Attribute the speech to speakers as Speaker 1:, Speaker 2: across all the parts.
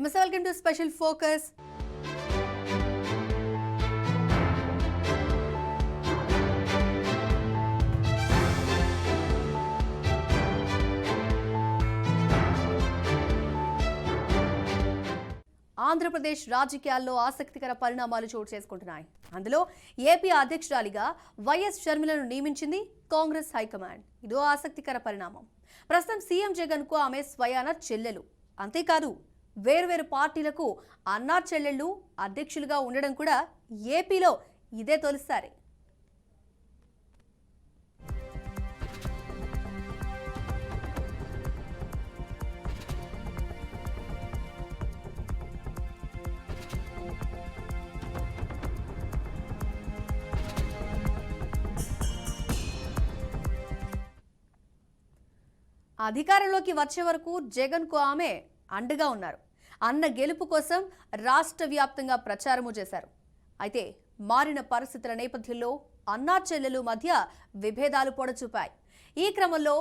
Speaker 1: Namaste, welcome to Special Focus. Andhra Pradesh రాజకీయాల్లో ఆసక్తికర పరిణామాలు చోటు చేసుకుంటున్నాయి. అందులో ఏపీ అధ్యక్షురాలిగా వైఎస్ షర్మిలను నియమించింది కాంగ్రెస్ హైకమాండ్. ఇదో ఆసక్తికర పరిణామం. ప్రస్తుతం సీఎం జగన్ కు ఆమె స్వయాన చెల్లెలు. అంతేకాదు వేర్వేరు పార్టీలకు అన్నా చెల్లెళ్ళు అధ్యక్షులుగా ఉండడం కూడా ఏపీలో ఇదే తొలిసారి. అధికారంలోకి వచ్చే వరకు జగన్ కు ఆమె అండగా ఉన్నారు. అన్న గెలుపు కోసం రాష్ట్ర వ్యాప్తంగా ప్రచారము చేశారు. అయితే మారిన పరిస్థితుల నేపథ్యంలో అన్నా చెల్లెలు మధ్య విభేదాలు పొడచూపాయి. ఈ క్రమంలో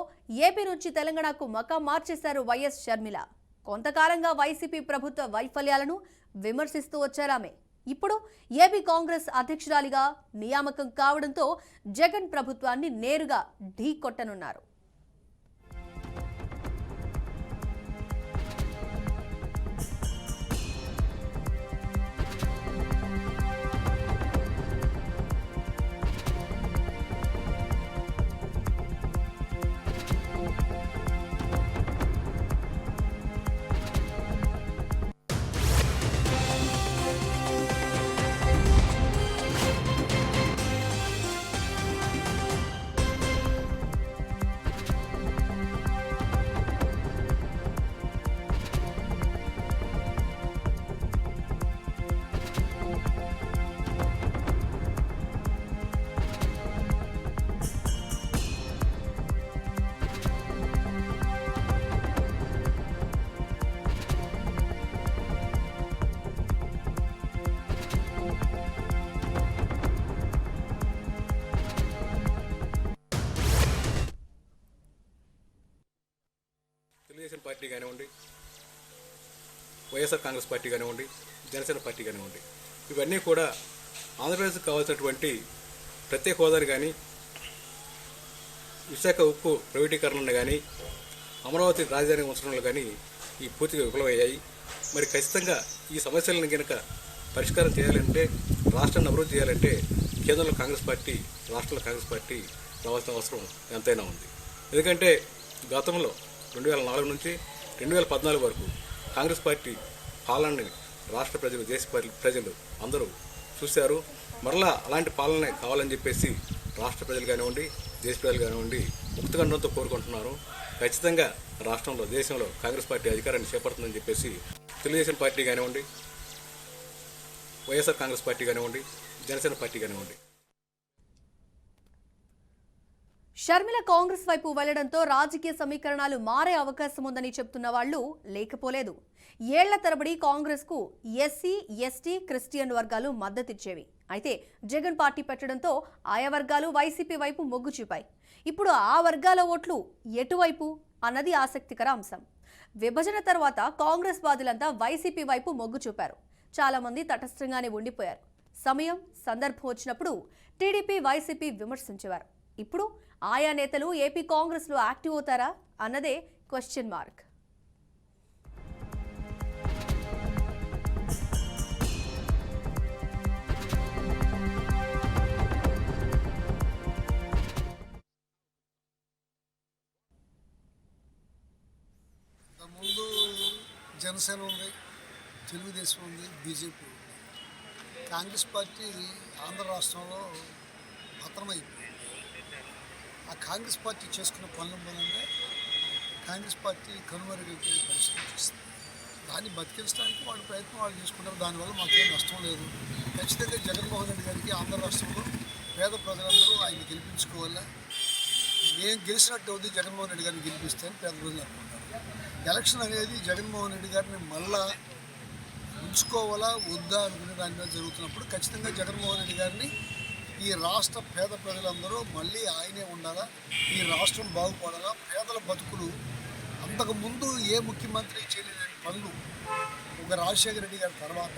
Speaker 1: ఏపీ నుంచి తెలంగాణకు మకాం మార్చేశారు వైఎస్ షర్మిల. కొంతకాలంగా వైసీపీ ప్రభుత్వ వైఫల్యాలను విమర్శిస్తూ వచ్చారామె. ఇప్పుడు ఏపీ కాంగ్రెస్ అధ్యక్షురాలిగా నియామకం కావడంతో జగన్ ప్రభుత్వాన్ని నేరుగా ఢీ కొట్టనున్నారు.
Speaker 2: తెలుగుదేశం పార్టీ కానివ్వండి, వైఎస్ఆర్ కాంగ్రెస్ పార్టీ కానివ్వండి, జనసేన పార్టీ కానివ్వండి, ఇవన్నీ కూడా ఆంధ్రప్రదేశ్కి కావాల్సినటువంటి ప్రత్యేక హోదాను కానీ, విశాఖ ఉక్కు ప్రైవేటీకరణను కానీ, అమరావతి రాజధాని ఉంచడంలో కానీ ఈ పూర్తిగా విఫలమయ్యాయి. మరి ఖచ్చితంగా ఈ సమస్యలను కనుక పరిష్కారం చేయాలంటే, రాష్ట్రాన్ని అభివృద్ధి చేయాలంటే కేంద్రంలో కాంగ్రెస్ పార్టీ, రాష్ట్రంలో కాంగ్రెస్ పార్టీ రావాల్సిన అవసరం ఎంతైనా ఉంది. ఎందుకంటే గతంలో 2004 నుంచి 2014 వరకు కాంగ్రెస్ పార్టీ పాలనని రాష్ట్ర ప్రజలు, దేశ ప్రజలు అందరూ చూశారు. మరలా అలాంటి పాలన కావాలని చెప్పేసి రాష్ట్ర ప్రజలు కానివ్వండి, దేశ ప్రజలు కానివ్వండి ముక్తగండంతో కోరుకుంటున్నారు. ఖచ్చితంగా రాష్ట్రంలో, దేశంలో కాంగ్రెస్ పార్టీ అధికారాన్ని చేపడుతుందని చెప్పేసి తెలుగుదేశం పార్టీ కానివ్వండి, వైఎస్ఆర్ కాంగ్రెస్ పార్టీ కానివ్వండి, జనసేన పార్టీ కానివ్వండి.
Speaker 1: షర్మిల కాంగ్రెస్ వైపు వెళ్లడంతో రాజకీయ సమీకరణాలు మారే అవకాశం ఉందని చెప్తున్న వాళ్లు లేకపోలేదు. ఏళ్ల తరబడి కాంగ్రెస్ కు ఎస్సీ, ఎస్టీ, క్రిస్టియన్ వర్గాలు మద్దతిచ్చేవి. అయితే జగన్ పార్టీ పెట్టడంతో ఆయా వర్గాలు వైసీపీ వైపు మొగ్గు చూపాయి. ఇప్పుడు ఆ వర్గాల ఓట్లు ఎటువైపు అన్నది ఆసక్తికర అంశం. విభజన తర్వాత కాంగ్రెస్ వాదులంతా వైసీపీ వైపు మొగ్గు చూపారు. చాలా మంది తటస్థంగానే ఉండిపోయారు. సమయం, సందర్భం వచ్చినప్పుడు టీడీపీ, వైసీపీ విమర్శించేవారు. ఇప్పుడు ఆయా నేతలు ఏపీ కాంగ్రెస్ లో యాక్టివ్ అవుతారా అన్నదే క్వశ్చన్ మార్క్.
Speaker 3: ముందు జనసేన ఉంది, తెలుగుదేశం ఉంది, బీజేపీ ఉంది. కాంగ్రెస్ పార్టీ ఆంధ్ర రాష్ట్రంలో పతనమైపోయింది. ఆ కాంగ్రెస్ పార్టీ చేసుకున్న పనుల మూలంగా కాంగ్రెస్ పార్టీ కనుమరుగైపోయే పరిస్థితి వస్తుంది. దాన్ని బతికించడానికి వాళ్ళ ప్రయత్నం వాళ్ళు చేసుకుంటారు. దానివల్ల మాకేం నష్టం లేదు. ఖచ్చితంగా జగన్మోహన్ రెడ్డి గారికి ఆంధ్ర రాష్ట్రంలో పేద ప్రజలందరూ ఆయన గెలిపించుకోవాలా. నేను గెలిచినట్టు అవుతుంది జగన్మోహన్ రెడ్డి గారిని గెలిపిస్తే అని పేద ప్రజలు అనుకుంటారు. ఎలక్షన్ అనేది జగన్మోహన్ రెడ్డి గారిని మళ్ళా ఉంచుకోవాలా వద్దా అనుకునే దాని మీద జరుగుతున్నప్పుడు ఖచ్చితంగా జగన్మోహన్ రెడ్డి గారిని ఈ రాష్ట్ర పేద ప్రజలందరూ మళ్ళీ ఆయనే ఉండాలా, ఈ రాష్ట్రం బాగుపడాలా, పేదల బతుకులు అంతకుముందు ఏ ముఖ్యమంత్రి చేయలేని పనులు మరి రాజశేఖర రెడ్డి గారి తర్వాత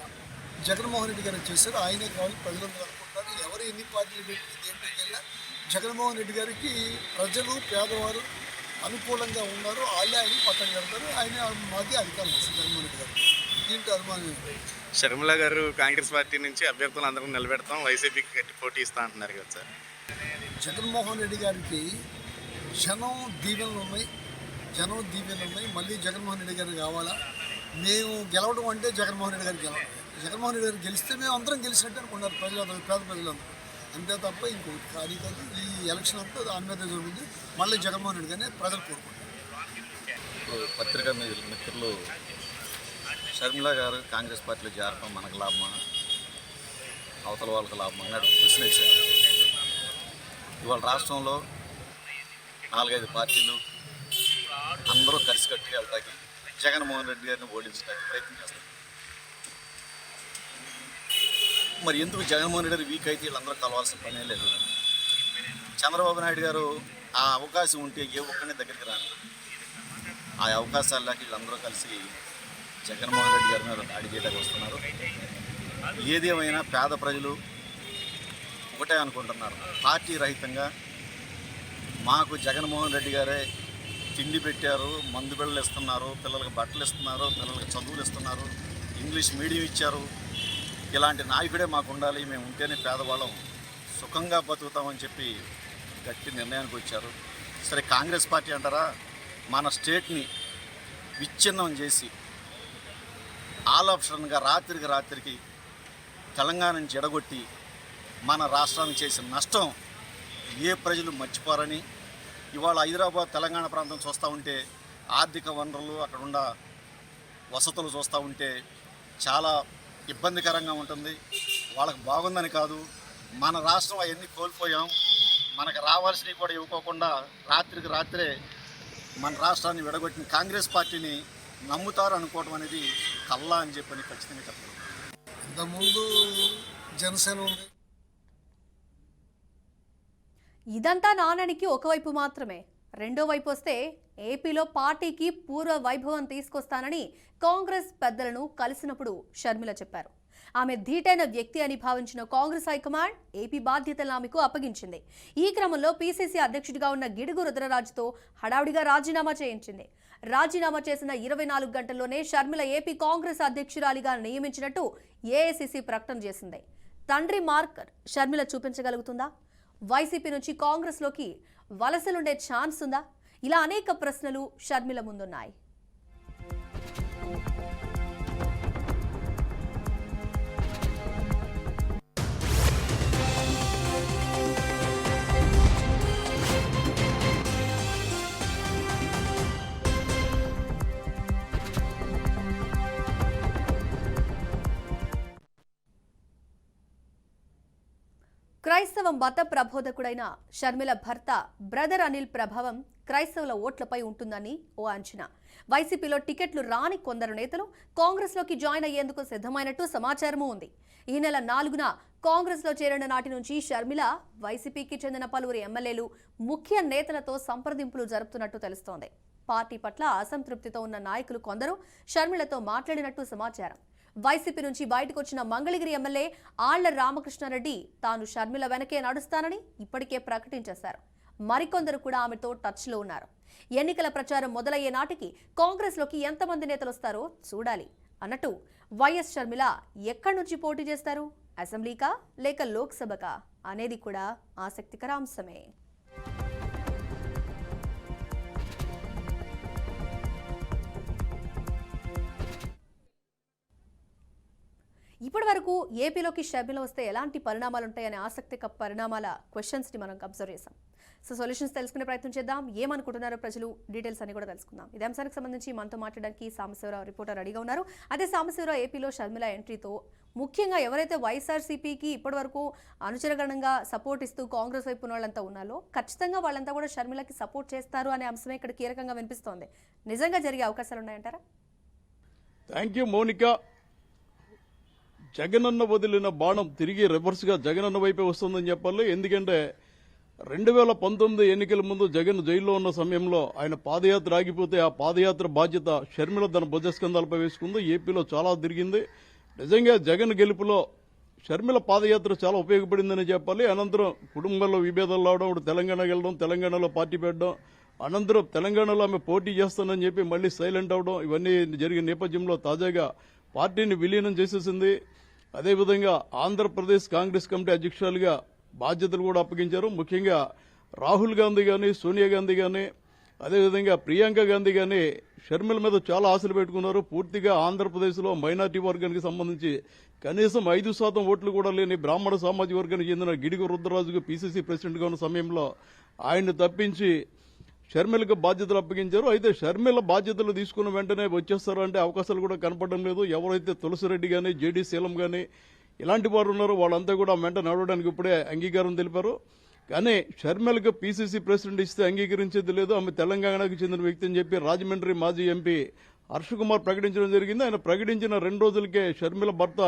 Speaker 3: జగన్మోహన్ రెడ్డి గారు చేశారు. ఆయనే కావాలి ప్రజలందరూ అనుకుంటారు. ఎవరు ఎన్ని పార్టీలు పెట్టి దేంట్లోకి వెళ్ళినా జగన్మోహన్ రెడ్డి గారికి ప్రజలు పేదవారు అనుకూలంగా ఉన్నారు. వాళ్ళే ఆయన పక్కన కడతారు. ఆయన మాది అధికారం వస్తుంది జగన్మోహన్ రెడ్డి గారు. దీంట్లో అనుమానం
Speaker 4: షర్మిల గారు కాంగ్రెస్ పార్టీ నుంచి అభ్యర్థులు అందరూ నిలబెడతాం, వైసీపీకి గట్టి పోటీ ఇస్తా అంటున్నారు కదా సార్.
Speaker 3: జగన్మోహన్ రెడ్డి గారికి జనం దీవెనలు ఉన్నాయి. మళ్ళీ జగన్మోహన్ రెడ్డి గారు కావాలా. మేము గెలవడం అంటే జగన్మోహన్ రెడ్డి గారు గెలవడం. జగన్మోహన్ రెడ్డి గారు గెలిస్తే మేము అందరం గెలిచినట్టు అనుకున్నారు ప్రజలందరూ, పేద ప్రజలందరూ. అంతే తప్ప ఇంకొకటి కానీ కాదు. ఈ ఎలక్షన్ అంతా దాని మీద జరుగుతుంది. మళ్ళీ జగన్మోహన్ రెడ్డి గారిని ప్రజలు కోరుకుంటారు.
Speaker 5: పత్రికా మిత్రులు షర్మిల గారు కాంగ్రెస్ పార్టీలో చేరడం మనకు లాభమా, అవతల వాళ్ళకి లాభమా అన్నాడు ప్రశ్న వేశారు. ఇవాళ రాష్ట్రంలో 4-5 పార్టీలు అందరూ కలిసికట్టుగా వెళ్తాకి జగన్మోహన్ రెడ్డి గారిని ఓడించడానికి ప్రయత్నం చేస్తారు. మరి ఎందుకు జగన్మోహన్ రెడ్డి గారు వీక్ అయితే వీళ్ళందరూ కలవాల్సిన పనే లేదు. చంద్రబాబు నాయుడు గారు ఆ అవకాశం ఉంటే ఏ ఒక్కరిని దగ్గరికి రాను. ఆ అవకాశాల్లోకి వీళ్ళందరూ కలిసి జగన్మోహన్ రెడ్డి గారి మీద దాడి చేయడానికి వస్తున్నారు. ఏదేమైనా పేద ప్రజలు ఒకటే అనుకుంటున్నారు, పార్టీ రహితంగా మాకు జగన్మోహన్ రెడ్డి గారే తిండి పెట్టారు, మందు బిళ్ళలు ఇస్తున్నారు, పిల్లలకు బట్టలు ఇస్తున్నారు, పిల్లలకు చదువులు ఇస్తున్నారు, ఇంగ్లీష్ మీడియం ఇచ్చారు. ఇలాంటి నాయకుడే మాకు ఉండాలి, మేము ఉంటేనే పేదవాళ్ళం సుఖంగా బతుకుతామని చెప్పి గట్టి నిర్ణయానికి వచ్చారు. సరే కాంగ్రెస్ పార్టీ అంటారా, మన స్టేట్ని విచ్ఛిన్నం చేసి ఆల్ ఆప్షన్గా రాత్రికి తెలంగాణ నుంచి ఎడగొట్టి మన రాష్ట్రానికి చేసిన నష్టం ఏ ప్రజలు మర్చిపోరని, ఇవాళ హైదరాబాద్ తెలంగాణ ప్రాంతం చూస్తూ ఉంటే ఆర్థిక వనరులు అక్కడున్న వసతులు చూస్తూ ఉంటే చాలా ఇబ్బందికరంగా ఉంటుంది. వాళ్ళకి బాగుందని కాదు, మన రాష్ట్రం అవన్నీ కోల్పోయాం, మనకు రావాల్సినవి కూడా ఇవ్వకోకుండా రాత్రికి రాత్రే మన రాష్ట్రాన్ని విడగొట్టిన కాంగ్రెస్ పార్టీని నమ్ముతారు అనుకోవడం అనేది కల్లా అని చెప్పని ఖచ్చితంగా చెప్పారు.
Speaker 3: ఇంతకుముందు జనసేన ఉంది.
Speaker 1: ఇదంతా నాణానికి ఒకవైపు మాత్రమే. రెండో వైపు వస్తే ఏపీలో పార్టీకి పూర్వ వైభవం తీసుకొస్తానని కాంగ్రెస్ పెద్దలను కలిసినప్పుడు షర్మిల చెప్పారు. ఆమె ధీటైన వ్యక్తి అని భావించిన కాంగ్రెస్ హైకమాండ్ ఏపీ బాధ్యతలను ఆమెకు అప్పగించింది. ఈ క్రమంలో పీసీసీ అధ్యక్షుడిగా ఉన్న గిడుగు రుద్రరాజుతో హడావుడిగా రాజీనామా చేయించింది. రాజీనామా చేసిన 24 గంటల్లోనే షర్మిల ఏపీ కాంగ్రెస్ అధ్యక్షురాలిగా నియమించినట్టు ఏఐసీసీ ప్రకటన చేసింది. తండ్రి మార్కర్ షర్మిల చూపించగలుగుతుందా? వైసీపీ నుంచి కాంగ్రెస్లోకి వలసలుండే ఛాన్స్ ఉందా? ఇలా అనేక ప్రశ్నలు షర్మిల ముందున్నాయి. క్రైస్తవ మత ప్రబోధకుడైన షర్మిల భర్త బ్రదర్ అనిల్ ప్రభావం క్రైస్తవుల ఓట్లపై ఉంటుందని ఓ అంచనా. వైసీపీలో టికెట్లు రాని కొందరు నేతలు కాంగ్రెస్లోకి జాయిన్ అయ్యేందుకు సిద్ధమైనట్టు సమాచారమూ ఉంది. ఈ నెల 4న కాంగ్రెస్లో చేరిన నాటి నుంచి షర్మిల వైసీపీకి చెందిన పలువురు ఎమ్మెల్యేలు, ముఖ్య నేతలతో సంప్రదింపులు జరుపుతున్నట్టు తెలుస్తోంది. పార్టీ పట్ల అసంతృప్తితో ఉన్న నాయకులు కొందరు షర్మిలతో మాట్లాడినట్టు సమాచారం. వైసీపీ నుంచి బయటకు వచ్చిన మంగళగిరి ఎమ్మెల్యే ఆళ్ల రామకృష్ణారెడ్డి తాను షర్మిల వెనకే నడుస్తానని ఇప్పటికే ప్రకటించేశారు. మరికొందరు కూడా ఆమెతో టచ్లో ఉన్నారు. ఎన్నికల ప్రచారం మొదలయ్యే నాటికి కాంగ్రెస్లోకి ఎంతమంది నేతలు వస్తారో చూడాలి అన్నట్టు వైఎస్ షర్మిల ఎక్కడి నుంచి పోటీ చేస్తారు? అసెంబ్లీకా లేక లోక్సభకా అనేది కూడా ఆసక్తికర అంశమే. ఇప్పటి వరకు ఏపీలోకి షర్మిల వస్తే ఎలాంటి పరిణామాలు ఉంటాయనే ఆసక్తిక పరిణామాల క్వశ్చన్స్ని మనం అబ్జర్వ్ చేసాం. సో సొల్యూషన్స్ తెలుసుకునే ప్రయత్నం చేద్దాం. ఏమనుకుంటున్నారో ప్రజలు, డీటెయిల్స్ అన్ని కూడా తెలుసుకుందాం. ఇదే అంశానికి సంబంధించి మనతో మాట్లాడడానికి సాంబశివరావు రిపోర్టర్ రెడీగా ఉన్నారు. అదే సాంబశివరావు, ఏపీలో షర్మిల ఎంట్రీతో ముఖ్యంగా ఎవరైతే వైఎస్ఆర్సీపీకి ఇప్పటి వరకు అనుచరగణంగా సపోర్ట్ ఇస్తూ కాంగ్రెస్ వైపు ఉన్న వాళ్ళంతా ఉన్నారో ఖచ్చితంగా వాళ్ళంతా కూడా షర్మిలకి సపోర్ట్ చేస్తారు అనే అంశమే ఇక్కడ కీలకంగా వినిపిస్తోంది. నిజంగా జరిగే అవకాశాలు ఉన్నాయంటారా?
Speaker 6: Thank you Mounika. జగనన్న వదిలిన బాణం తిరిగి రివర్స్గా జగనన్న వైపే వస్తుందని చెప్పాలి. ఎందుకంటే 2019 ఎన్నికల ముందు జగన్ జైల్లో ఉన్న సమయంలో ఆయన పాదయాత్ర ఆగిపోతే ఆ పాదయాత్ర బాధ్యత షర్మిల తన భుజస్కంధాలపై వేసుకుంది. ఏపీలో చాలా తిరిగింది. నిజంగా జగన్ గెలుపులో షర్మిల పాదయాత్ర చాలా ఉపయోగపడిందని చెప్పాలి. అనంతరం కుటుంబంలో విభేదాలు రావడం, ఇప్పుడు తెలంగాణకి వెళ్ళడం, తెలంగాణలో పార్టీ పెట్టడం, అనంతరం తెలంగాణలో ఆమె పోటీ చేస్తానని చెప్పి మళ్ళీ సైలెంట్ అవడం, ఇవన్నీ జరిగిన నేపథ్యంలో తాజాగా పార్టీని విలీనం చేసేసింది. అదేవిధంగా ఆంధ్రప్రదేశ్ కాంగ్రెస్ కమిటీ అధ్యక్షురాలుగా బాధ్యతలు కూడా అప్పగించారు. ముఖ్యంగా రాహుల్ గాంధీ కానీ, సోనియా గాంధీ కానీ, అదేవిధంగా ప్రియాంక గాంధీ కానీ షర్మిల మీద చాలా ఆశలు పెట్టుకున్నారు. పూర్తిగా ఆంధ్రప్రదేశ్లో మైనార్టీ వర్గానికి సంబంధించి కనీసం 5% ఓట్లు కూడా లేని బ్రాహ్మణ సామాజిక వర్గానికి చెందిన గిడిగ రుద్రరాజుకు పీసీసీ ప్రెసిడెంట్గా ఉన్న సమయంలో ఆయన్ని తప్పించి షర్మిలకు బాధ్యతలు అప్పగించారు. అయితే షర్మిల బాధ్యతలు తీసుకున్న వెంటనే వచ్చేస్తారంటే అవకాశాలు కూడా కనపడడం లేదు. ఎవరైతే తులసిరెడ్డి కానీ, జేడీ శీలం కానీ ఇలాంటి వారు ఉన్నారో వాళ్ళంతా కూడా వెంట నడవడానికి ఇప్పుడే అంగీకారం తెలిపారు. కానీ షర్మిలకు పీసీసీ ప్రెసిడెంట్ ఇస్తే అంగీకరించేది లేదు. ఆమె తెలంగాణకు చెందిన వ్యక్తి అని చెప్పి రాజమండ్రి మాజీ ఎంపీ హర్ష కుమార్ ప్రకటించడం జరిగింది. ఆయన ప్రకటించిన 2 రోజులకే షర్మిల భర్త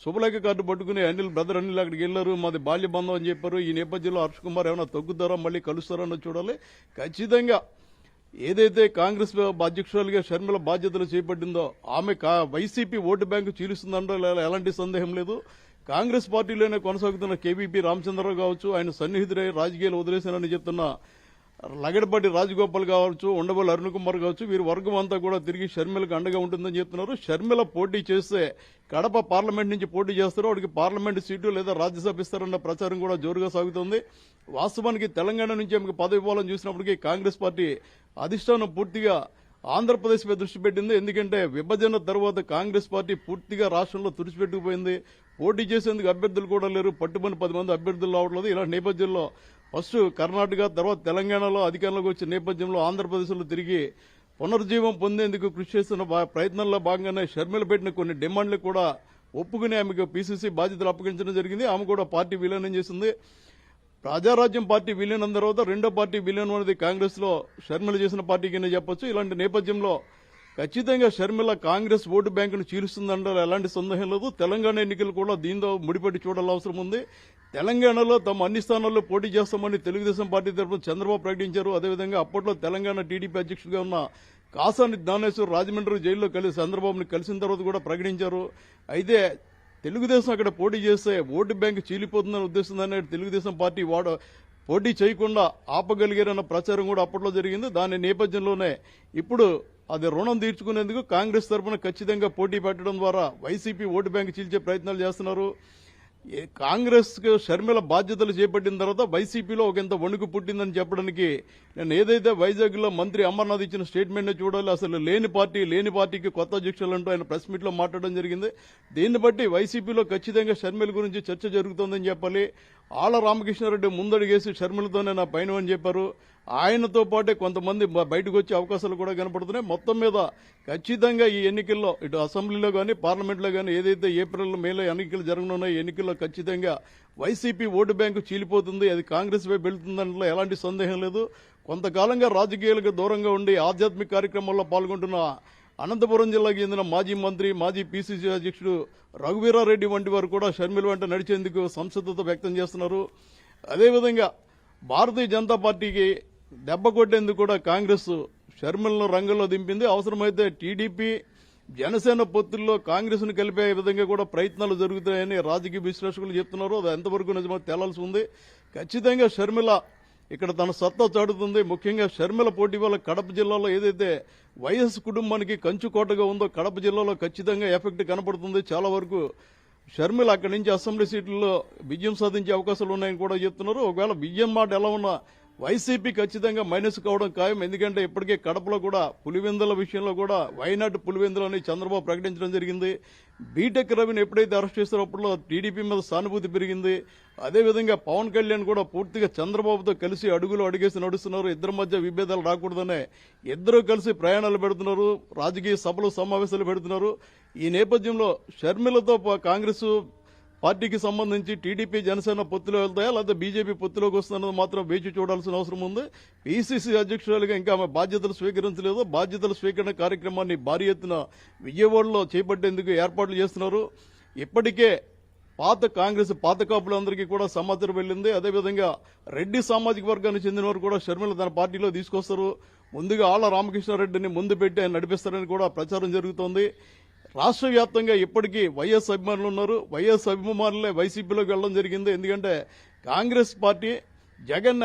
Speaker 6: శుభలేఖ కార్డు పట్టుకుని బ్రదర్ అనిల్ అక్కడికి వెళ్లారు. మాది బాల్య బంధం అని చెప్పారు. ఈ నేపథ్యంలో హర్ష కుమార్ ఏమైనా తగ్గుతారా, మళ్ళీ కలుస్తారా అన్నది చూడాలి. ఖచ్చితంగా ఏదైతే కాంగ్రెస్ అధ్యక్షురాలుగా షర్మిల బాధ్యతలు చేపట్టిందో ఆమె వైసీపీ ఓటు బ్యాంకు చీలుస్తుందంటే ఎలాంటి సందేహం లేదు. కాంగ్రెస్ పార్టీలోనే కొనసాగుతున్న కేవీపీ రామచంద్రరావు కావచ్చు, ఆయన సన్నిహితుడై రాజకీయాలు వదిలేశానని చెప్తున్న లగడపాటి రాజగోపాల్ కావచ్చు, ఉండవల్లి అరుణ్ కుమార్ కావచ్చు, వీరి వర్గం అంతా కూడా తిరిగి షర్మిలకు అండగా ఉంటుందని చెప్తున్నారు. షర్మిల పోటీ చేస్తే కడప పార్లమెంట్ నుంచి పోటీ చేస్తారు, వాడికి పార్లమెంట్ సీటు లేదా రాజ్యసభ ఇస్తారన్న ప్రచారం కూడా జోరుగా సాగుతోంది. వాస్తవానికి తెలంగాణ నుంచి ఆమెకు పదవి ఇవ్వాలని చూసినప్పటికీ కాంగ్రెస్ పార్టీ అధిష్టానం పూర్తిగా ఆంధ్రప్రదేశ్పై దృష్టి పెట్టింది. ఎందుకంటే విభజన తర్వాత కాంగ్రెస్ పార్టీ పూర్తిగా రాష్ట్రంలో తుడిచిపెట్టుకుపోయింది. పోటీ చేసేందుకు అభ్యర్థులు కూడా లేరు. పట్టుమని 10 మంది అభ్యర్థులు రావట్లేదు. ఇలాంటి నేపథ్యంలో ఫస్ట్ కర్ణాటక, తర్వాత తెలంగాణలో అధికారంలోకి వచ్చిన నేపథ్యంలో ఆంధ్రప్రదేశ్లో తిరిగి పునర్జీవం పొందేందుకు కృషి చేస్తున్న ప్రయత్నంలో భాగంగానే షర్మిల పెట్టిన కొన్ని డిమాండ్లు కూడా ఒప్పుకుని ఆమెకు పీసీసీ బాధ్యతలు అప్పగించడం జరిగింది. ఆమె కూడా పార్టీ విలీనం చేసింది. ప్రజారాజ్యం పార్టీ విలీనం తర్వాత రెండో పార్టీ విలీనం అనేది కాంగ్రెస్ లో షర్మిల చేసిన పార్టీకి చెప్పొచ్చు. ఇలాంటి నేపథ్యంలో ఖచ్చితంగా షర్మిల కాంగ్రెస్ ఓటు బ్యాంకును చీలుస్తుందంటే ఎలాంటి సందేహం లేదు. తెలంగాణ ఎన్నికలు కూడా దీంతో ముడిపడి చూడాల్సిన అవసరం ఉంది. తెలంగాణలో తమ అన్ని స్థానాల్లో పోటీ చేస్తామని తెలుగుదేశం పార్టీ తరఫున చంద్రబాబు ప్రకటించారు. అదేవిధంగా అప్పట్లో తెలంగాణ టీడీపీ అధ్యక్షుడిగా ఉన్న కాసాని జ్ఞానేశ్వర్ రాజమండ్రి జైల్లో కలిసి చంద్రబాబుని కలిసిన తర్వాత కూడా ప్రకటించారు. అయితే తెలుగుదేశం అక్కడ పోటీ చేస్తే ఓటు బ్యాంకు చీలిపోతుందని ఉద్దేశంతోనే తెలుగుదేశం పార్టీ పోటీ చేయకుండా ఆపగలిగారన్న ప్రచారం కూడా అప్పట్లో జరిగింది. దాని నేపథ్యంలోనే ఇప్పుడు అది రుణం తీర్చుకునేందుకు కాంగ్రెస్ తరఫున ఖచ్చితంగా పోటీ పెట్టడం ద్వారా వైసీపీ ఓటు బ్యాంకు చీల్చే ప్రయత్నాలు చేస్తున్నారు. కాంగ్రెస్ షర్మిల బాధ్యతలు చేపట్టిన తర్వాత వైసీపీలో ఒకంత వణుకు పుట్టిందని చెప్పడానికి నేను ఏదైతే వైజాగ్ లో మంత్రి అమర్నాథ్ ఇచ్చిన స్టేట్మెంట్ చూడాలి. అసలు లేని పార్టీకి కొత్త అధ్యక్షులు అంటూ ఆయన ప్రెస్ మీట్ లో మాట్లాడడం జరిగింది. దీన్ని బట్టి వైసీపీలో ఖచ్చితంగా షర్మిల గురించి చర్చ జరుగుతోందని చెప్పాలి. ఆళ్ల రామకృష్ణారెడ్డి ముందడుగేసి షర్మిలతోనే నా పైన అని చెప్పారు. ఆయనతో పాటే కొంతమంది బయటకు వచ్చే అవకాశాలు కూడా కనపడుతున్నాయి. మొత్తం మీద ఖచ్చితంగా ఈ ఎన్నికల్లో ఇటు అసెంబ్లీలో కానీ పార్లమెంట్లో కానీ ఏదైతే ఏప్రిల్ మేలో ఎన్నికలు జరగనున్నాయో ఎన్నికల్లో ఖచ్చితంగా వైసీపీ ఓటు బ్యాంకు చీలిపోతుంది. అది కాంగ్రెస్ వైపు వెళ్తుందంటే ఎలాంటి సందేహం లేదు. కొంతకాలంగా రాజకీయాలకు దూరంగా ఉండి ఆధ్యాత్మిక కార్యక్రమాల్లో పాల్గొంటున్న అనంతపురం జిల్లాకు చెందిన మాజీ మంత్రి, మాజీ పీసీసీ అధ్యక్షుడు రఘువీరారెడ్డి వంటి వారు కూడా షర్మిల వెంట నడిచేందుకు సంసిద్ధత వ్యక్తం చేస్తున్నారు. అదేవిధంగా భారతీయ జనతా పార్టీకి దెబ్బ కొట్టేందుకు కూడా కాంగ్రెస్ షర్మిలను రంగంలో దింపింది. అవసరమైతే టీడీపీ, జనసేన పొత్తుల్లో కాంగ్రెస్ ను కలిపే విధంగా కూడా ప్రయత్నాలు జరుగుతాయని రాజకీయ విశ్లేషకులు చెప్తున్నారు. అది ఎంతవరకు నిజమో తేలాల్సి ఉంది. ఖచ్చితంగా షర్మిల ఇక్కడ తన సత్తా చాటుతుంది. ముఖ్యంగా షర్మిల పోటీ వల్ల కడప జిల్లాలో ఏదైతే వైఎస్ కుటుంబానికి కంచుకోటగా ఉందో కడప జిల్లాలో ఖచ్చితంగా ఎఫెక్ట్ కనపడుతుంది. చాలా వరకు షర్మిల అక్కడి నుంచి అసెంబ్లీ సీట్లలో విజయం సాధించే అవకాశాలు ఉన్నాయని కూడా చెప్తున్నారు. ఒకవేళ విజయం మాట ఎలా ఉన్నా వైసీపీ ఖచ్చితంగా మైనస్ కావడం ఖాయం. ఎందుకంటే ఇప్పటికే కడపలో కూడా పులివెందుల విషయంలో కూడా వైనాట్ పులివెందులు అని చంద్రబాబు ప్రకటించడం జరిగింది. బీటెక్ రవిని ఎప్పుడైతే అరెస్ట్ చేస్తారో అప్పుడు టీడీపీ మీద సానుభూతి పెరిగింది. అదేవిధంగా పవన్ కళ్యాణ్ కూడా పూర్తిగా చంద్రబాబుతో కలిసి అడుగులు అడిగేసి నడుస్తున్నారు. ఇద్దరి మధ్య విభేదాలు రాకూడదనే ఇద్దరు కలిసి ప్రయాణాలు పెడుతున్నారు, రాజకీయ సభలు సమావేశాలు పెడుతున్నారు. ఈ నేపథ్యంలో షర్మిలతో కాంగ్రెస్ పార్టీకి సంబంధించి టీడీపీ, జనసేన పొత్తులో వెళ్తాయా లేదా బీజేపీ పొత్తులోకి వస్తున్నది మాత్రం వేచి చూడాల్సిన అవసరం ఉంది. పీసీసీ అధ్యక్షురాలుగా ఇంకా ఆమె బాధ్యతలు స్వీకరించలేదు. బాధ్యతల స్వీకరణ కార్యక్రమాన్ని భారీ ఎత్తున విజయవాడలో చేపట్టేందుకు ఏర్పాట్లు చేస్తున్నారు. ఇప్పటికే పాత కాపులందరికీ కూడా సమాచారం వెళ్ళింది. అదేవిధంగా రెడ్డి సామాజిక వర్గానికి చెందిన వారు కూడా షర్మిల తన పార్టీలో తీసుకొస్తారు. ముందుగా ఆళ్ల రామకృష్ణారెడ్డిని ముందు పెట్టి ఆయన నడిపిస్తారని కూడా ప్రచారం జరుగుతోంది. రాష్ట్ర వ్యాప్తంగా ఇప్పటికీ వైఎస్ అభిమానులు ఉన్నారు. వైఎస్ అభిమానులే వైసీపీలోకి వెళ్ళడం జరిగింది. ఎందుకంటే కాంగ్రెస్ పార్టీ జగన్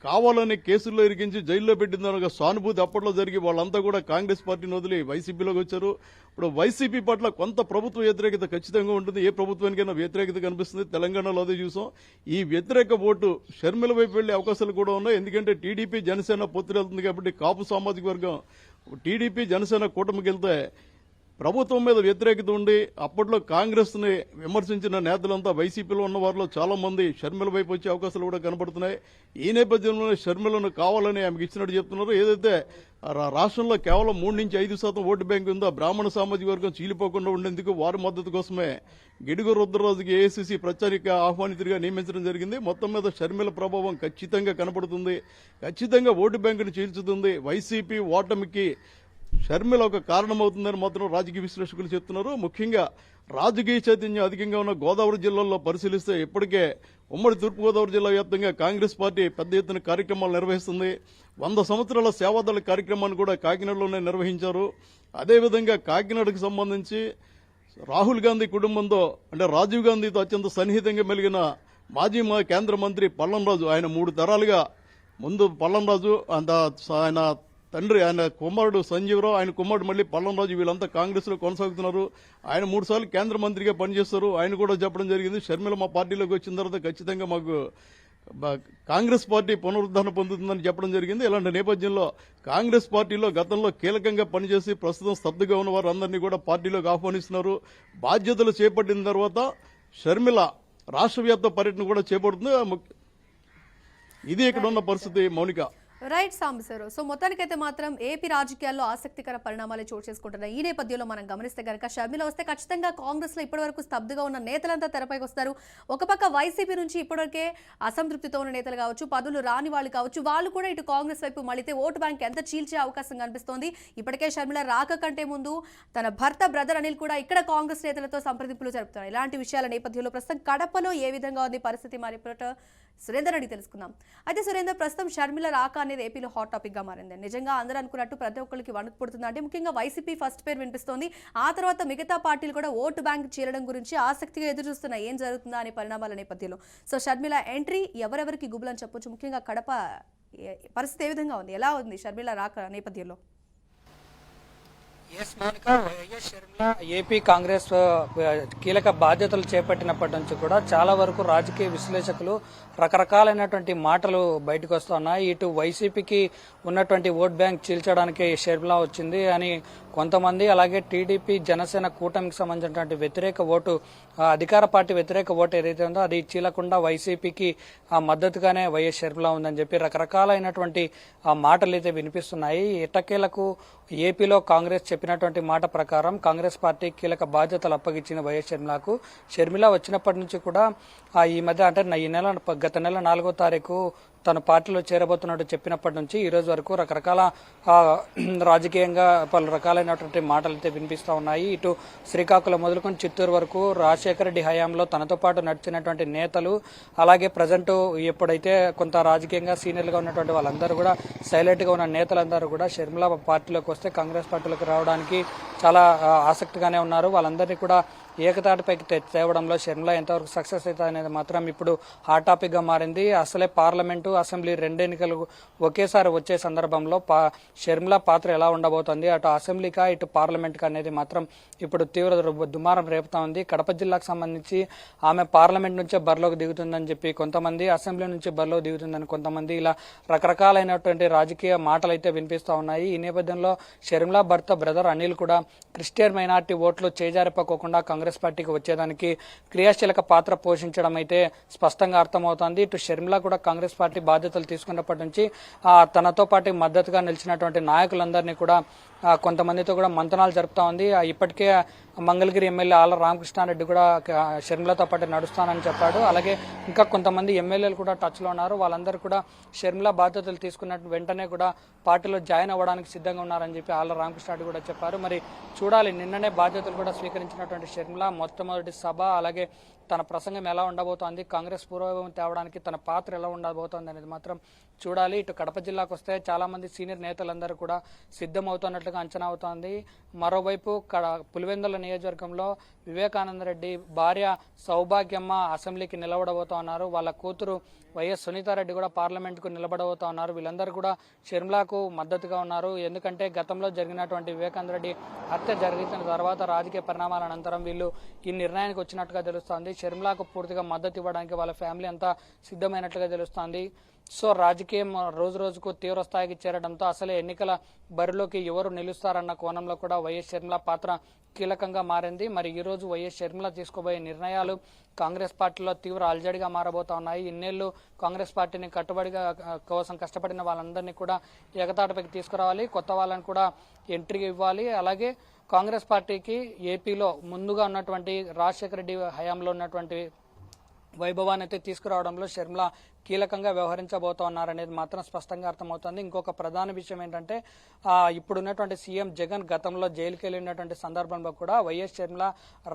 Speaker 6: కావాలని కేసుల్లో ఇరికించి జైల్లో పెట్టిందని ఒక సానుభూతి అప్పట్లో జరిగి వాళ్ళంతా కూడా కాంగ్రెస్ పార్టీని వదిలి వైసీపీలోకి వచ్చారు. ఇప్పుడు వైసీపీ పట్ల కొంత ప్రభుత్వ వ్యతిరేకత ఖచ్చితంగా ఉంటుంది. ఏ ప్రభుత్వానికైనా వ్యతిరేకత కనిపిస్తుంది. తెలంగాణలో అదే చూసాం. ఈ వ్యతిరేక ఓటు షర్మిల వైపు వెళ్లే అవకాశాలు కూడా ఉన్నాయి. ఎందుకంటే టీడీపీ జనసేన పొత్తులు వెళ్తుంది కాబట్టి కాపు సామాజిక వర్గం టీడీపీ జనసేన కూటమికి వెళ్తే ప్రభుత్వం మీద వ్యతిరేకత ఉండి అప్పట్లో కాంగ్రెస్ ని విమర్శించిన నేతలంతా వైసీపీలో ఉన్న వారిలో చాలా మంది షర్మిల వైపు వచ్చే అవకాశాలు కూడా కనబడుతున్నాయి. ఈ నేపథ్యంలోనే షర్మిలను కావాలని ఆమెకి ఇచ్చినట్టు చెప్తున్నారు. ఏదైతే రాష్ట్రంలో కేవలం 3-5% ఓటు బ్యాంకు ఉందో బ్రాహ్మణ సామాజిక వర్గం చీలిపోకుండా ఉండేందుకు వారి మద్దతు కోసమే గిడుగు రుద్రరాజుకి ఏఐసీసీ ప్రచారిక ఆహ్వానితుడిగా నియమించడం జరిగింది. మొత్తం మీద షర్మిల ప్రభావం ఖచ్చితంగా కనబడుతుంది. ఖచ్చితంగా ఓటు బ్యాంకును చీల్చుతుంది. వైసీపీ ఓటమికి షర్మిల ఒక కారణమవుతుందని మాత్రం రాజకీయ విశ్లేషకులు చెప్తున్నారు. ముఖ్యంగా రాజకీయ చైతన్యం అధికంగా ఉన్న గోదావరి జిల్లాల్లో పరిశీలిస్తే ఇప్పటికే ఉమ్మడి తూర్పుగోదావరి జిల్లా వ్యాప్తంగా కాంగ్రెస్ పార్టీ పెద్ద ఎత్తున కార్యక్రమాలు నిర్వహిస్తుంది. 100 సంవత్సరాల సేవాదళ కార్యక్రమాన్ని కూడా కాకినాడలోనే నిర్వహించారు. అదేవిధంగా కాకినాడకు సంబంధించి రాహుల్ గాంధీ కుటుంబంతో అంటే రాజీవ్ గాంధీతో అత్యంత సన్నిహితంగా మెలిగిన మాజీ కేంద్ర మంత్రి పల్లంరాజు, ఆయన 3 తరాలుగా ముందు పల్లంరాజు ఆయన తండ్రి ఆయన కుమారుడు సంజీవరావు, ఆయన కుమారుడు మళ్ళీ పల్లంరాజు, వీళ్ళంతా కాంగ్రెస్ లో కొనసాగుతున్నారు. ఆయన 3 సార్లు కేంద్ర మంత్రిగా పనిచేస్తారు. ఆయన కూడా చెప్పడం జరిగింది, షర్మిల మా పార్టీలోకి వచ్చిన తర్వాత ఖచ్చితంగా మాకు కాంగ్రెస్ పార్టీ పునరుద్ధరణ పొందుతుందని చెప్పడం జరిగింది. ఇలాంటి నేపథ్యంలో కాంగ్రెస్ పార్టీలో గతంలో కీలకంగా పనిచేసి ప్రస్తుతం స్తబ్దుగా ఉన్న వారందరినీ కూడా పార్టీలోకి ఆహ్వానిస్తున్నారు. బాధ్యతలు చేపట్టిన తర్వాత షర్మిల రాష్ట్ర వ్యాప్త పర్యటన కూడా చేపడుతుంది. ఇది ఇక్కడ ఉన్న పరిస్థితి. మౌనిక.
Speaker 1: రైట్ సాంబశివరావు. సో మొత్తానికైతే మాత్రం ఏపీ రాజకీయాల్లో ఆసక్తికర పరిణామాలు చోటు చేసుకుంటున్నాయి. ఈ నేపథ్యంలో మనం గమనిస్తే కనుక షర్మిల వస్తే ఖచ్చితంగా కాంగ్రెస్ లో ఇప్పటివరకు స్తబ్దుగా ఉన్న నేతలంతా తెరపైకి వస్తారు. ఒక పక్క వైసీపీ నుంచి ఇప్పటివరకే అసంతృప్తితో ఉన్న నేతలు కావచ్చు, పదవులు రాని వాళ్ళు కావచ్చు, వాళ్ళు కూడా ఇటు కాంగ్రెస్ వైపు మళ్ళీతే ఓటు బ్యాంక్ ఎంత చీల్చే అవకాశం కనిపిస్తోంది. ఇప్పటికే షర్మిల రాక కంటే ముందు తన భర్త బ్రదర్ అనిల్ కూడా ఇక్కడ కాంగ్రెస్ నేతలతో సంప్రదింపులు జరుపుతున్నారు. ఇలాంటి విషయాల నేపథ్యంలో ప్రస్తుతం కడపలో ఏ విధంగా ఉంది పరిస్థితి, మరి రిపోర్టర్ సురేందర్ అడిగి తెలుసుకుందాం. అయితే సురేందర్, ప్రస్తుతం షర్మిల రాక అనేది ఏపీలో హాట్ టాపిక్ గా మారింది. నిజంగా అందరూ అనుకున్నట్టు ప్రతి ఒక్కరికి వణుకు పుడుతుంది. అంటే ముఖ్యంగా వైసీపీ ఫస్ట్ పేరు వినిపిస్తోంది. ఆ తర్వాత మిగతా పార్టీలు కూడా ఓటు బ్యాంక్ చీలడం గురించి ఆసక్తిగా ఎదురు చూస్తున్నాయి, ఏం జరుగుతుందా అనే పరిణామాల నేపథ్యంలో. సో షర్మిల ఎంట్రీ ఎవరెవరికి గుబులని చెప్పొచ్చు, ముఖ్యంగా కడప పరిస్థితి ఏ విధంగా ఉంది, ఎలా ఉంది షర్మిల రాక నేపథ్యంలో?
Speaker 7: Yes Mounika, YS Sharmila AP Congress కీలక బాధ్యతలు చేపట్టినప్పటి నుంచి కూడా చాలా వరకు రాజకీయ విశ్లేషకులు రకరకాలైనటువంటి మాటలు బయటకు వస్తున్నాయి. ఇటు వైసీపీకి ఉన్నటువంటి ఓట్ బ్యాంక్ చీల్చడానికి షర్మిల వచ్చింది అని కొంతమంది, అలాగే టీడీపీ జనసేన కూటమికి సంబంధించినటువంటి వ్యతిరేక ఓటు, అధికార పార్టీ వ్యతిరేక ఓటు ఏదైతే ఉందో అది చీలకుండా వైసీపీకి మద్దతుగానే వైఎస్ షర్మిల ఉందని చెప్పి రకరకాలైనటువంటి మాటలు అయితే వినిపిస్తున్నాయి. ఎట్టకేలకు ఏపీలో కాంగ్రెస్ చెప్పినటువంటి మాట ప్రకారం కాంగ్రెస్ పార్టీ కీలక బాధ్యతలు అప్పగించిన వైఎస్ షర్మిలకు, షర్మిల వచ్చినప్పటి నుంచి కూడా ఈ మధ్య అంటే గత నెల 4వ తారీఖు తన పార్టీలో చేరబోతున్నట్టు చెప్పినప్పటి నుంచి ఈ రోజు వరకు రకరకాల రాజకీయంగా పలు రకాలైనటువంటి మాటలు అయితే వినిపిస్తూ ఉన్నాయి. ఇటు శ్రీకాకుళం మొదలుకొని చిత్తూరు వరకు రాజశేఖర రెడ్డి హయాంలో తనతో పాటు నడిచినటువంటి నేతలు, అలాగే ప్రజెంట్ ఎప్పుడైతే కొంత రాజకీయంగా సీనియర్గా ఉన్నటువంటి వాళ్ళందరూ కూడా సైలెంట్గా ఉన్న నేతలందరూ కూడా షర్మిల పార్టీలోకి వస్తే కాంగ్రెస్ పార్టీలోకి రావడానికి చాలా ఆసక్తిగానే ఉన్నారు. వాళ్ళందరినీ కూడా ఏకతాటిపైకి తేవడంలో షర్మిల ఎంతవరకు సక్సెస్ అవుతుంది అనేది మాత్రం ఇప్పుడు హాట్ టాపిక్ గా మారింది. అసలే పార్లమెంటు, అసెంబ్లీ 2 ఎన్నికలు ఒకేసారి వచ్చే సందర్భంలో షర్మిల పాత్ర ఎలా ఉండబోతోంది, అటు అసెంబ్లీకా ఇటు పార్లమెంట్కా అనేది మాత్రం ఇప్పుడు తీవ్ర దుమారం రేపుతా ఉంది. కడప జిల్లాకు సంబంధించి ఆమె పార్లమెంట్ నుంచే బరిలోకి దిగుతుందని చెప్పి కొంతమంది, అసెంబ్లీ నుంచి బరిలోకి దిగుతుందని కొంతమంది, ఇలా రకరకాలైనటువంటి రాజకీయ మాటలు అయితే వినిపిస్తూ ఉన్నాయి. ఈ నేపథ్యంలో షర్మిల భర్త బ్రదర్ అనిల్ కూడా క్రిస్టియన్ మైనార్టీ ఓట్లు చేజారిపోకుండా కాంగ్రెస్ పార్టీకి వచ్చేదానికి క్రియాశీలక పాత్ర పోషించడం అయితే స్పష్టంగా అర్థమవుతోంది. ఇటు షర్మిల కూడా కాంగ్రెస్ పార్టీ బాధ్యతలు తీసుకున్నప్పటి నుంచి తనతో పాటు మద్దతుగా నిలిచినటువంటి నాయకులందరినీ కూడా కొంతమందితో కూడా మంతనాలు జరుపుతా ఉంది. ఇప్పటికే మంగళగిరి ఎమ్మెల్యే ఆళ్ల రామకృష్ణారెడ్డి కూడా షర్మిలతో పాటు నడుస్తానని చెప్పాడు. అలాగే ఇంకా కొంతమంది ఎమ్మెల్యేలు కూడా టచ్లో ఉన్నారు. వాళ్ళందరూ కూడా షర్మిల బాధ్యతలు తీసుకున్న వెంటనే కూడా పార్టీలో జాయిన్ అవ్వడానికి సిద్ధంగా ఉన్నారని చెప్పి ఆళ్ల రామకృష్ణారెడ్డి కూడా చెప్పారు. మరి చూడాలి. నిన్ననే బాధ్యతలు కూడా స్వీకరించినటువంటి షర్మిల మొట్టమొదటి సభ, అలాగే తన ప్రసంగం ఎలా ఉండబోతోంది, కాంగ్రెస్ పూర్వవైభవం తేవడానికి తన పాత్ర ఎలా ఉండబోతోంది అనేది మాత్రం చూడాలి. ఇటు కడప జిల్లాకు వస్తే చాలామంది సీనియర్ నేతలందరూ కూడా సిద్ధమవుతున్నట్లుగా అంచనా అవుతోంది. మరోవైపు పులివెందుల నియోజకవర్గంలో వివేకానంద రెడ్డి భార్య సౌభాగ్యమ్మ అసెంబ్లీకి నిలబడబోతా ఉన్నారు. వాళ్ళ కూతురు వైఎస్ సునీతారెడ్డి కూడా పార్లమెంట్కు నిలబడబోతా ఉన్నారు. వీళ్ళందరూ కూడా షర్మిలకు మద్దతుగా ఉన్నారు. ఎందుకంటే గతంలో జరిగినటువంటి వివేకానంద రెడ్డి హత్య జరిగిన తర్వాత రాజకీయ పరిణామాల అనంతరం వీళ్ళు ఈ నిర్ణయానికి వచ్చినట్టుగా తెలుస్తోంది. షర్మిలకు పూర్తిగా మద్దతు ఇవ్వడానికి వాళ్ళ ఫ్యామిలీ అంతా సిద్ధమైనట్లుగా తెలుస్తోంది. సో రాజకీయం రోజు రోజుకు తీవ్ర స్థాయికి చేరడంతో అసలే ఎన్నికల బరిలోకి ఎవరు నిలుస్తారన్న కోణంలో కూడా వైఎస్ షర్మిల పాత్ర కీలకంగా మారింది. మరి ఈ రోజు వైఎస్ షర్మిల తీసుకోబోయే నిర్ణయాలు కాంగ్రెస్ పార్టీలో తీవ్ర అలజడిగా మారబోతా ఉన్నాయి. ఇన్నేళ్లు కాంగ్రెస్ పార్టీని కట్టుబడిగా కోసం కష్టపడిన వాళ్ళందరినీ కూడా ఎగతాటపైకి తీసుకురావాలి, కొత్త వాళ్ళని కూడా ఎంట్రీ ఇవ్వాలి. అలాగే కాంగ్రెస్ పార్టీకి ఏపీలో ముందుగా ఉన్నటువంటి రాజశేఖర రెడ్డి హయాంలో ఉన్నటువంటి వైభవాన్ని అయితే తీసుకురావడంలో షర్మిల కీలకంగా వ్యవహరించబోతా ఉన్నారనేది మాత్రం స్పష్టంగా అర్థమవుతుంది. ఇంకొక ప్రధాన విషయం ఏంటంటే ఇప్పుడున్నటువంటి సీఎం జగన్ గతంలో జైలుకి వెళ్ళినటువంటి సందర్భంలో కూడా వైఎస్ షర్మిల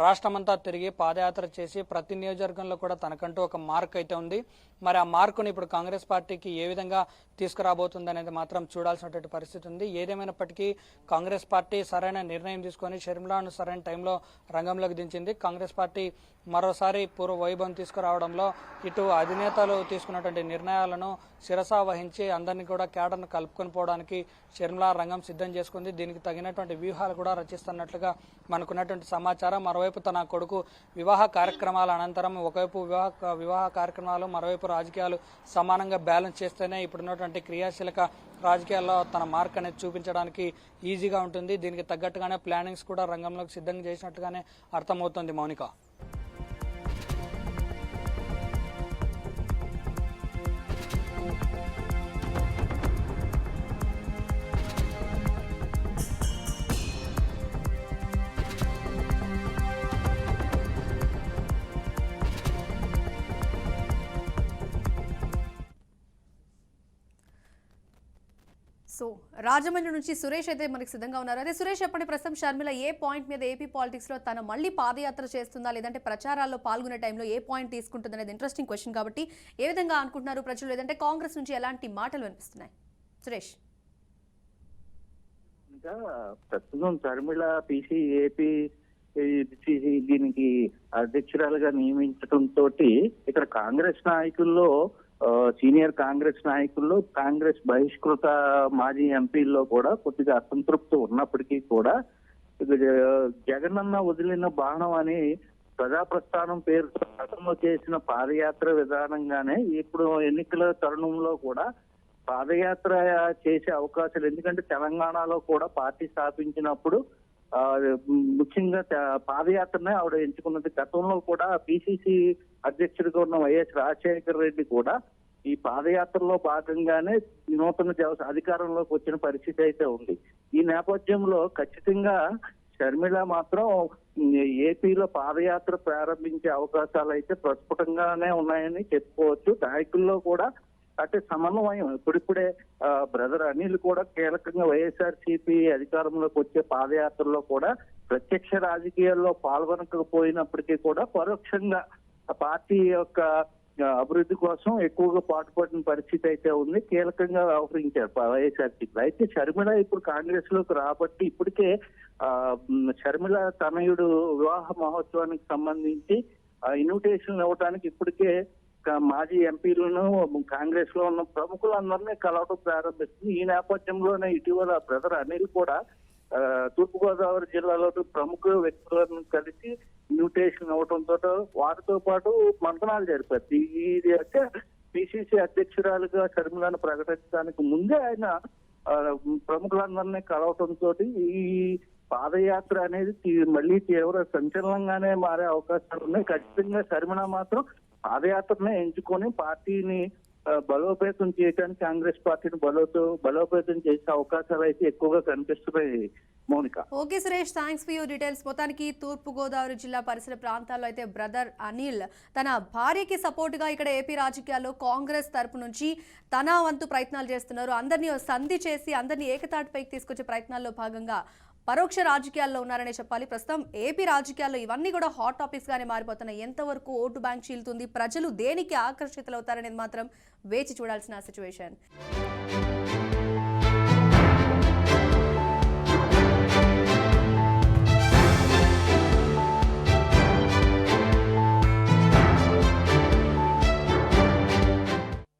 Speaker 7: రాష్ట్రమంతా తిరిగి పాదయాత్ర చేసి ప్రతి నియోజకవర్గంలో కూడా తనకంటూ ఒక మార్క్ అయితే ఉంది. మరి ఆ మార్కుని ఇప్పుడు కాంగ్రెస్ పార్టీకి ఏ విధంగా తీసుకురాబోతుంది అనేది మాత్రం చూడాల్సినటువంటి పరిస్థితి ఉంది. ఏదేమైనప్పటికీ కాంగ్రెస్ పార్టీ సరైన నిర్ణయం తీసుకొని షర్మిలను సరైన టైంలో రంగంలోకి దించింది. కాంగ్రెస్ పార్టీ మరోసారి పూర్వ వైభవం తీసుకురావడంలో ఇటు అధినేతలు తీసుకున్నటువంటి నిర్ణయాలను శిరసా వహించి అందరినీ కూడా కేడర్ను కలుపుకొని పోవడానికి షర్మిల రంగం సిద్ధం చేసుకుంది. దీనికి తగినటువంటి వ్యూహాలు కూడా రచిస్తున్నట్లుగా మనకున్నటువంటి సమాచారం. మరోవైపు తన కొడుకు వివాహ కార్యక్రమాల అనంతరం ఒకవైపు వివాహ కార్యక్రమాలు, మరోవైపు రాజకీయాలు సమానంగా బ్యాలెన్స్ చేస్తేనే ఇప్పుడున్నటువంటి క్రియాశీలక రాజకీయాల్లో తన మార్క్ అనేది చూపించడానికి ఈజీగా ఉంటుంది. దీనికి తగ్గట్టుగానే ప్లానింగ్స్ కూడా రంగంలోకి సిద్ధం చేసినట్టుగానే అర్థమవుతుంది. మౌనిక.
Speaker 1: సో రాజమండ్రి నుంచి సురేష్ అయితే మనకి సిద్ధంగా ఉన్నారు. అదే సురేష్, చెప్పండి, ప్రస్తుతం షర్మిల ఏ పాయింట్ మీద ఏపీ పాలిటిక్స్ లో తను మళ్ళీ పాదయాత్ర చేస్తుందా, లేదంటే ప్రచారాల్లో పాల్గొనే టైంలో ఏ పాయింట్ తీసుకుంటుంది అనేది ఇంట్రెస్టింగ్ క్వశ్చన్. కాబట్టి ఏ విధంగా అనుకుంటున్నారు ప్రజలు, లేదంటే కాంగ్రెస్ నుంచి ఎలాంటి మాటలు వినిపిస్తున్నాయి? సురేష్.
Speaker 8: ఇంకా ప్రస్తుతం షర్మిల ఏపీ దీనికి అధ్యక్షురాలుగా నియమించడంతో ఇక్కడ కాంగ్రెస్ నాయకుల్లో సీనియర్ కాంగ్రెస్ నాయకుల్లో కాంగ్రెస్ బహిష్కృత మాజీ ఎంపీల్లో కూడా కొద్దిగా అసంతృప్తి ఉన్నప్పటికీ కూడా జగనన్న వదిలిన బాణం అని ప్రజాప్రస్థానం పేరుతో గతంలో చేసిన పాదయాత్ర విధానంగానే ఇప్పుడు ఎన్నికల తరుణంలో కూడా పాదయాత్ర చేసే అవకాశాలు, ఎందుకంటే తెలంగాణలో కూడా పార్టీ స్థాపించినప్పుడు ముఖ్యంగా పాదయాత్రనే ఆవిడ ఎంచుకున్నది. గతంలో కూడా పిసిసి అధ్యక్షుడిగా ఉన్న వైఎస్ రాజశేఖర రెడ్డి కూడా ఈ పాదయాత్రలో భాగంగానే నూతన అధికారంలోకి వచ్చిన పరిస్థితి అయితే ఉంది. ఈ నేపథ్యంలో ఖచ్చితంగా షర్మిల మాత్రం ఏపీలో పాదయాత్ర ప్రారంభించే అవకాశాలు అయితే ప్రస్ఫుటంగానే ఉన్నాయని చెప్పుకోవచ్చు. నాయకుల్లో కూడా అంటే సమన్వయం ఇప్పుడిప్పుడే బ్రదర్ అనిల్ కూడా కీలకంగా వైఎస్ఆర్సీపీ అధికారంలోకి వచ్చే పాదయాత్రలో కూడా ప్రత్యక్ష రాజకీయాల్లో పాల్గొనకపోయినప్పటికీ కూడా పరోక్షంగా పార్టీ యొక్క అభివృద్ధి కోసం ఎక్కువగా పాటుపడిన పరిస్థితి అయితే ఉంది. కీలకంగా వ్యవహరించారు వైఎస్ఆర్సీపీ. అయితే షర్మిల ఇప్పుడు కాంగ్రెస్ లోకి రాబట్టి ఇప్పటికే షర్మిల తనయుడు వివాహ మహోత్సవానికి సంబంధించి ఇన్విటేషన్ ఇవ్వడానికి ఇప్పటికే మాజీ ఎంపీలను కాంగ్రెస్ లో ఉన్న ప్రముఖులందరినీ కలవడం ప్రారంభిస్తుంది. ఈ నేపథ్యంలోనే ఇటీవల బ్రదర్ అనిల్ కూడా తూర్పుగోదావరి జిల్లాలో ప్రముఖ వ్యక్తులను కలిసి ఇన్విటేషన్ ఇవ్వడంతో వారితో పాటు మంతనాలు జరిపారు. ఇది అంటే పిసిసి అధ్యక్షురాలుగా షర్మిలను ప్రకటించడానికి ముందే ఆయన ప్రముఖులందరినీ కలవటంతో ఈ పాదయాత్ర అనేది మళ్ళీ తీవ్ర సంచలనంగానే మారే అవకాశాలు ఉన్నాయి. ఖచ్చితంగా షర్మిల మాత్రం పాదయాత్రనే ఎంచుకొని పార్టీని బలోపేతం చేయడానికి కాంగ్రెస్ పార్టీని బలోపేతం చేసే అవకాశాలు అయితే ఎక్కువగా కనిపిస్తున్నాయి. Mounika.
Speaker 1: Okay Suresh, thanks for your details. మొత్తానికి తూర్పుగోదావరి జిల్లా పరిసర ప్రాంతాల్లో అయితే బ్రదర్ అనిల్ తన భార్యకి సపోర్ట్ గా ఇక్కడ ఏపీ రాజకీయాల్లో కాంగ్రెస్ తరపు నుంచి తన వంతు ప్రయత్నాలు చేస్తున్నారు. అందరినీ సంధి చేసి అందరినీ ఏకతాటిపైకి తీసుకొచ్చే ప్రయత్నాల్లో భాగంగా పరోక్ష రాజకీయాల్లో ఉన్నారనే చెప్పాలి. ప్రస్తుతం ఏపీ రాజకీయాల్లో ఇవన్నీ కూడా హాట్ టాపిక్స్ గానే మారిపోతున్నాయి. ఎంతవరకు ఓటు బ్యాంక్ చీలుతుంది, ప్రజలు దేనికి ఆకర్షితులవుతారనేది మాత్రం వేచి చూడాల్సిన సిచ్యువేషన్.